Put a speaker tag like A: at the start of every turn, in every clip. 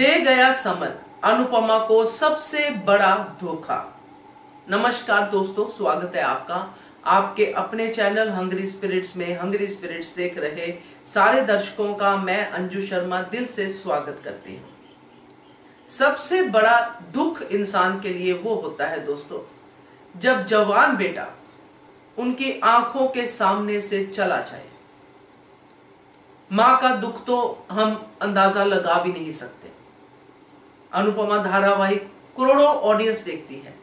A: दे गया समर अनुपमा को सबसे बड़ा धोखा। नमस्कार दोस्तों, स्वागत है आपका आपके अपने चैनल हंग्री स्पिरिट्स में। हंग्री स्पिरिट्स देख रहे सारे दर्शकों का मैं अंजू शर्मा दिल से स्वागत करती हूँ। सबसे बड़ा दुख इंसान के लिए वो होता है दोस्तों, जब जवान बेटा उनकी आंखों के सामने से चला जाए। मां का दुख तो हम अंदाजा लगा भी नहीं सकते। अनुपमा धारावाहिक करोड़ों ऑडियंस देखती है,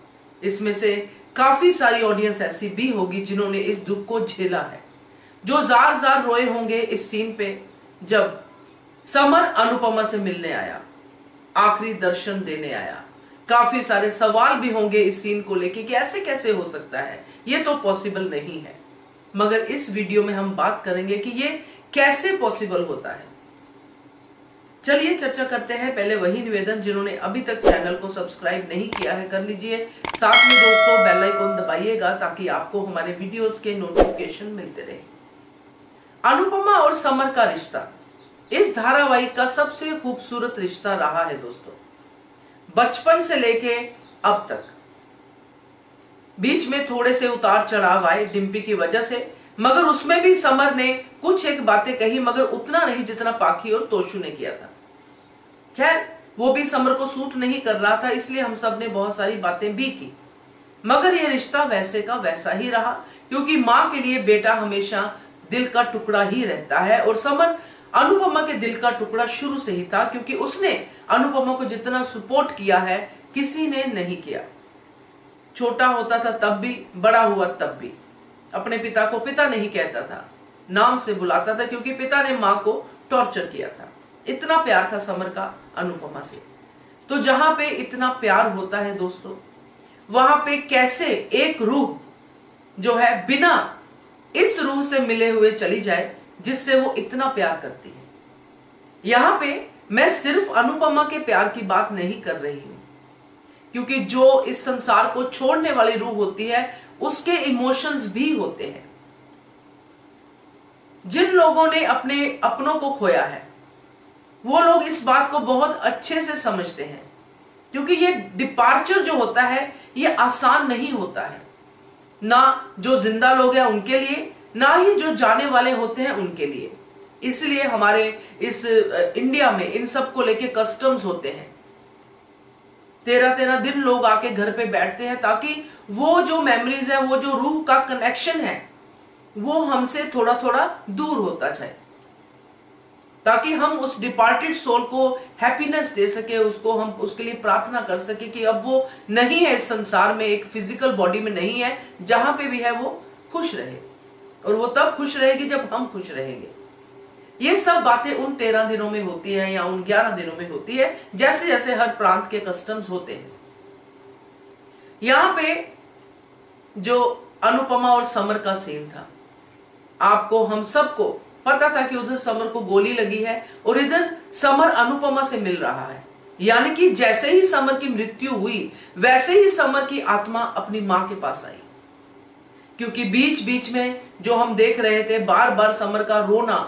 A: इसमें से काफी सारी ऑडियंस ऐसी भी होगी जिन्होंने इस दुख को झेला है, जो जार जार रोए होंगे इस सीन पे जब समर अनुपमा से मिलने आया, आखिरी दर्शन देने आया। काफी सारे सवाल भी होंगे इस सीन को लेके कि ऐसे कैसे हो सकता है, ये तो पॉसिबल नहीं है। मगर इस वीडियो में हम बात करेंगे कि ये कैसे पॉसिबल होता है। चलिए चर्चा करते हैं। पहले वही निवेदन, जिन्होंने अभी तक चैनल को सब्सक्राइब नहीं किया है कर लीजिए। साथ में दोस्तों बेल आइकन दबाइएगा ताकि आपको हमारे वीडियोस के नोटिफिकेशन मिलते रहे। अनुपमा और समर का रिश्ता इस धारावाहिक का सबसे खूबसूरत रिश्ता रहा है दोस्तों, बचपन से लेके अब तक। बीच में थोड़े से उतार चढ़ाव आए डिम्पी की वजह से, मगर उसमें भी समर ने कुछ एक बातें कही, मगर उतना नहीं जितना पाखी और तोशु ने किया था। खैर, वो भी समर को सूट नहीं कर रहा था, इसलिए हम सब ने बहुत सारी बातें भी की। मगर ये रिश्ता वैसे का वैसा ही रहा, क्योंकि मां के लिए बेटा हमेशा दिल का टुकड़ा ही रहता है। और समर अनुपमा के दिल का टुकड़ा शुरू से ही था, क्योंकि उसने अनुपमा को जितना सपोर्ट किया है किसी ने नहीं किया। छोटा होता था तब भी, बड़ा हुआ तब भी अपने पिता को पिता नहीं कहता था, नाम से बुलाता था, क्योंकि पिता ने मां को टॉर्चर किया था। इतना प्यार था समर का अनुपमा से। तो जहां पे इतना प्यार होता है दोस्तों, वहां पे कैसे एक रूह जो है बिना इस रूह से मिले हुए चली जाए जिससे वो इतना प्यार करती है। यहां पे मैं सिर्फ अनुपमा के प्यार की बात नहीं कर रही हूं, क्योंकि जो इस संसार को छोड़ने वाली रूह होती है उसके इमोशंस भी होते हैं। जिन लोगों ने अपने अपनों को खोया है वो लोग इस बात को बहुत अच्छे से समझते हैं, क्योंकि ये डिपार्चर जो होता है ये आसान नहीं होता है, ना जो जिंदा लोग हैं उनके लिए, ना ही जो जाने वाले होते हैं उनके लिए। इसलिए हमारे इस इंडिया में इन सब को लेके कस्टम्स होते हैं। 13-13 दिन लोग आके घर पे बैठते हैं ताकि वो जो मेमोरीज है, वो जो रूह का कनेक्शन है, वो हमसे थोड़ा थोड़ा दूर होता जाए, ताकि हम उस डिपार्टेड सोल को हैप्पीनेस दे सके, उसको हम उसके लिए प्रार्थना कर सके कि अब वो नहीं है इस संसार में, एक फिजिकल बॉडी में नहीं है, जहां पे भी है वो खुश रहे। और वो तब खुश रहेगी जब हम खुश रहेंगे। ये सब बातें उन 13 दिनों में होती है या उन 11 दिनों में होती है, जैसे जैसे हर प्रांत के कस्टम्स होते हैं। यहां पे जो अनुपमा और समर का सीन था, आपको हम सबको पता था कि उधर समर को गोली लगी है और इधर समर अनुपमा से मिल रहा है। यानी कि जैसे ही समर की मृत्यु हुई वैसे ही समर की आत्मा अपनी मां के पास आई, क्योंकि बीच बीच में जो हम देख रहे थे बार बार समर का रोना,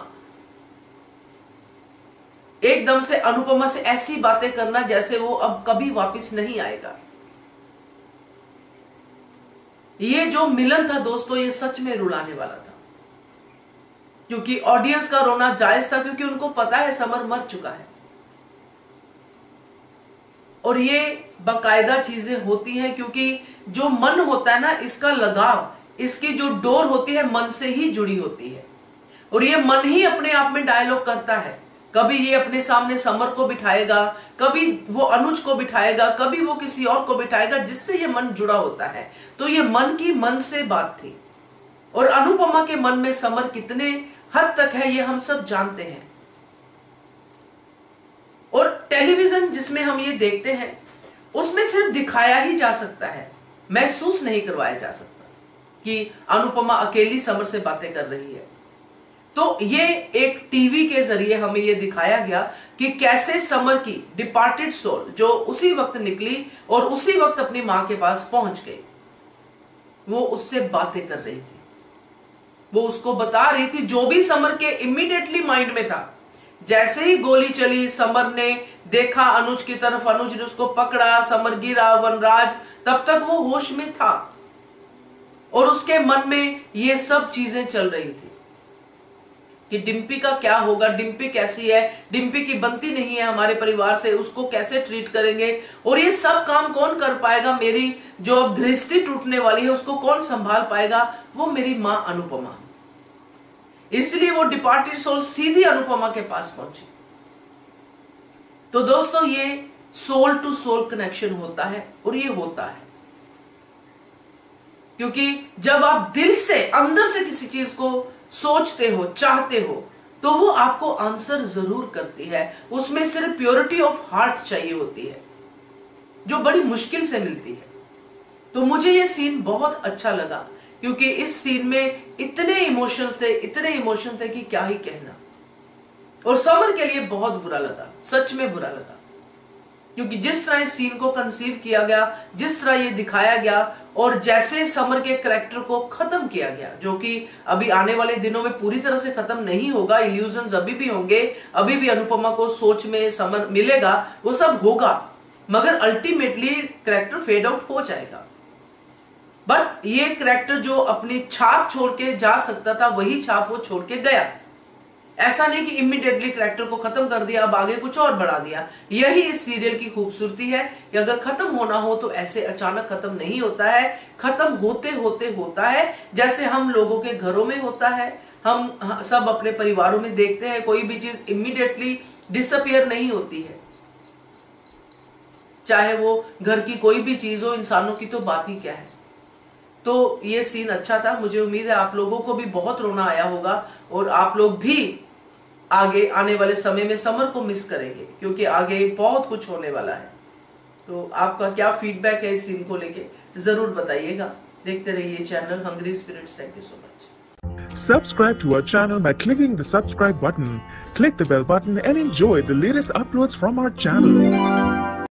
A: एकदम से अनुपमा से ऐसी बातें करना जैसे वो अब कभी वापस नहीं आएगा। ये जो मिलन था दोस्तों, ये सच में रुलाने वाला था, क्योंकि ऑडियंस का रोना जायज था, क्योंकि उनको पता है समर मर चुका है। और ये बाकायदा चीजें होती हैं, क्योंकि जो मन होता है ना, इसका लगाव, इसकी जो डोर होती है मन से ही जुड़ी होती है। और ये मन ही अपने आप में डायलॉग करता है। कभी ये अपने सामने समर को बिठाएगा, कभी वो अनुज को बिठाएगा, कभी वो किसी और को बिठाएगा, जिससे ये मन जुड़ा होता है। तो ये मन की मन से बात थी। और अनुपमा के मन में समर कितने हद तक है ये हम सब जानते हैं। और टेलीविजन जिसमें हम ये देखते हैं उसमें सिर्फ दिखाया ही जा सकता है, महसूस नहीं करवाया जा सकता कि अनुपमा अकेली समर से बातें कर रही है। तो ये एक टीवी के जरिए हमें ये दिखाया गया कि कैसे समर की डिपार्टेड सोल जो उसी वक्त निकली और उसी वक्त अपनी मां के पास पहुंच गई, वो उससे बातें कर रही थी। वो उसको बता रही थी जो भी समर के इमीडिएटली माइंड में था जैसे ही गोली चली, समर ने देखा अनुज की तरफ, अनुज ने उसको पकड़ा, समर गिरा, वनराज तब तक वो होश में था और उसके मन में ये सब चीजें चल रही थी कि डिम्पी का क्या होगा, डिम्पी कैसी है, डिम्पी की बनती नहीं है हमारे परिवार से, उसको कैसे ट्रीट करेंगे और ये सब काम कौन कर पाएगा, मेरी जो अब गृहस्थी टूटने वाली है उसको कौन संभाल पाएगा, वो मेरी मां अनुपमा। इसलिए वो डिपार्टेड सोल सीधी अनुपमा के पास पहुंची। तो दोस्तों ये सोल टू सोल कनेक्शन होता है और ये होता है क्योंकि जब आप दिल से अंदर से किसी चीज को सोचते हो, चाहते हो, तो वो आपको आंसर जरूर करती है। उसमें सिर्फ प्योरिटी ऑफ हार्ट चाहिए होती है जो बड़ी मुश्किल से मिलती है। तो मुझे ये सीन बहुत अच्छा लगा क्योंकि इस सीन में इतने इमोशंस थे कि क्या ही कहना। और समर के लिए बहुत बुरा लगा, सच में बुरा लगा, क्योंकि जिस तरह इस सीन को कंसीव किया गया, जिस तरह ये दिखाया गया और जैसे समर के कैरेक्टर को खत्म किया गया, जो कि अभी आने वाले दिनों में पूरी तरह से खत्म नहीं होगा, इल्यूजन्स अभी भी होंगे, अभी भी अनुपमा को सोच में समर मिलेगा, वो सब होगा, मगर अल्टीमेटली कैरेक्टर फेड आउट हो जाएगा। बट ये कैरेक्टर जो अपनी छाप छोड़ के जा सकता था वही छाप वो छोड़ के गया। ऐसा नहीं कि इमीडिएटली कैरेक्टर को खत्म कर दिया, अब आगे कुछ और बढ़ा दिया। यही इस सीरियल की खूबसूरती है कि अगर खत्म होना हो तो ऐसे अचानक खत्म नहीं होता है, खत्म होते होते होता है, जैसे हम लोगों के घरों में होता है, हम सब अपने परिवारों में देखते हैं, कोई भी चीज इमीडिएटली डिसअपियर नहीं होती है, चाहे वो घर की कोई भी चीज हो, इंसानों की तो बात ही क्या है। तो ये सीन अच्छा था, मुझे उम्मीद है आप लोगों को भी बहुत रोना आया होगा और आप लोग भी आगे आने वाले समय में समर को मिस करेंगे क्योंकि आगे बहुत कुछ होने वाला है। तो आपका क्या फीडबैक है इस सीन को लेके जरूर बताइएगा। देखते रहिए channel Hungry Spirits. Thank you so much.
B: Subscribe to our channel by clicking the subscribe button. Click the bell button and enjoy the latest uploads from our channel.